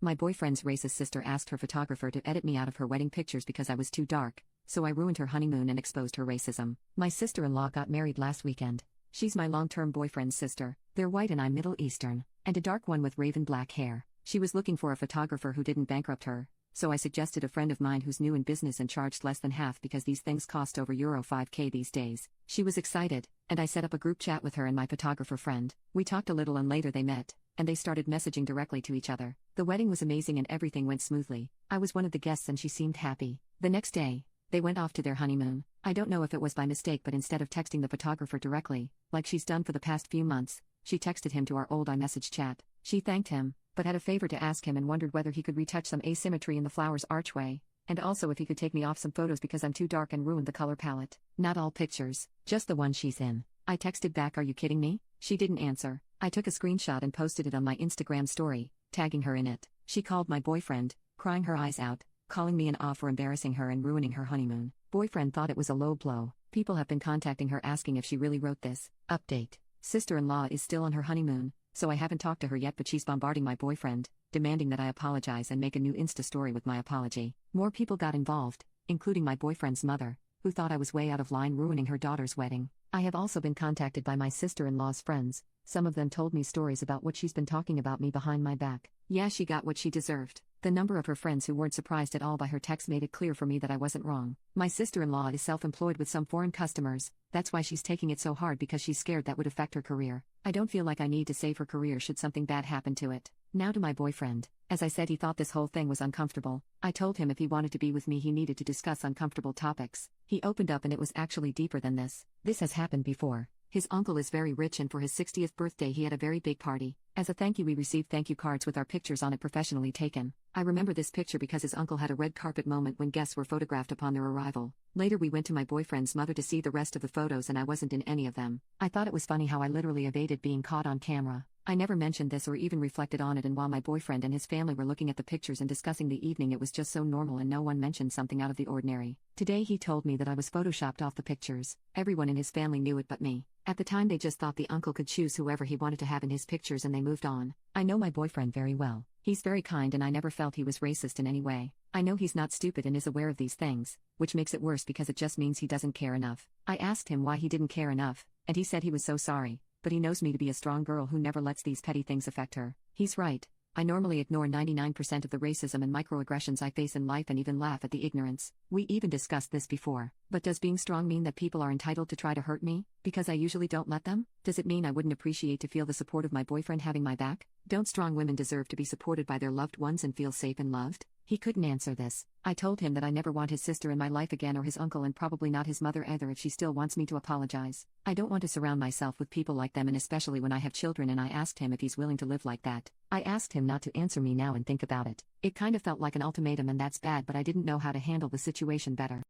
My boyfriend's racist sister asked her photographer to edit me out of her wedding pictures because I was too dark, so I ruined her honeymoon and exposed her racism. My sister-in-law got married last weekend. She's my long-term boyfriend's sister. They're white and I'm Middle Eastern, and a dark one with raven black hair. She was looking for a photographer who didn't bankrupt her, so I suggested a friend of mine who's new in business and charged less than half because these things cost over Euro 5k these days. She was excited, and I set up a group chat with her and my photographer friend. We talked a little and later they met, and they started messaging directly to each other. The wedding was amazing and everything went smoothly. I was one of the guests and she seemed happy. The next day, they went off to their honeymoon. I don't know if it was by mistake, but instead of texting the photographer directly, like she's done for the past few months, she texted him to our old iMessage chat. She thanked him, but had a favor to ask him and wondered whether he could retouch some asymmetry in the flower's archway, and also if he could take me off some photos because I'm too dark and ruined the color palette. Not all pictures, just the one she's in. I texted back, "Are you kidding me?" She didn't answer. I took a screenshot and posted it on my Instagram story, tagging her in it. She called my boyfriend, crying her eyes out, calling me an off for embarrassing her and ruining her honeymoon. Boyfriend thought it was a low blow. People have been contacting her asking if she really wrote this. Update. Sister-in-law is still on her honeymoon, so I haven't talked to her yet, but she's bombarding my boyfriend, demanding that I apologize and make a new Insta story with my apology. More people got involved, including my boyfriend's mother, who thought I was way out of line ruining her daughter's wedding. I have also been contacted by my sister-in-law's friends. Some of them told me stories about what she's been talking about me behind my back. Yeah, she got what she deserved. The number of her friends who weren't surprised at all by her text made it clear for me that I wasn't wrong. My sister-in-law is self-employed with some foreign customers. That's why she's taking it so hard, because she's scared that would affect her career. I don't feel like I need to save her career should something bad happen to it. Now to my boyfriend. As I said, he thought this whole thing was uncomfortable. I told him if he wanted to be with me he needed to discuss uncomfortable topics. He opened up and it was actually deeper than this. This has happened before. His uncle is very rich and for his 60th birthday he had a very big party. As a thank you we received thank you cards with our pictures on it professionally taken. I remember this picture because his uncle had a red carpet moment when guests were photographed upon their arrival. Later we went to my boyfriend's mother to see the rest of the photos and I wasn't in any of them. I thought it was funny how I literally evaded being caught on camera. I never mentioned this or even reflected on it, and while my boyfriend and his family were looking at the pictures and discussing the evening, it was just so normal and no one mentioned something out of the ordinary. Today he told me that I was photoshopped off the pictures. Everyone in his family knew it but me. At the time they just thought the uncle could choose whoever he wanted to have in his pictures and they moved on. I know my boyfriend very well. He's very kind and I never felt he was racist in any way. I know he's not stupid and is aware of these things, which makes it worse because it just means he doesn't care enough. I asked him why he didn't care enough, and he said he was so sorry, but he knows me to be a strong girl who never lets these petty things affect her. He's right. I normally ignore 99% of the racism and microaggressions I face in life and even laugh at the ignorance. We even discussed this before. But does being strong mean that people are entitled to try to hurt me, because I usually don't let them? Does it mean I wouldn't appreciate to feel the support of my boyfriend having my back? Don't strong women deserve to be supported by their loved ones and feel safe and loved? He couldn't answer this. I told him that I never want his sister in my life again or his uncle, and probably not his mother either if she still wants me to apologize. I don't want to surround myself with people like them, and especially when I have children, and I asked him if he's willing to live like that. I asked him not to answer me now and think about it. It kind of felt like an ultimatum and that's bad, but I didn't know how to handle the situation better.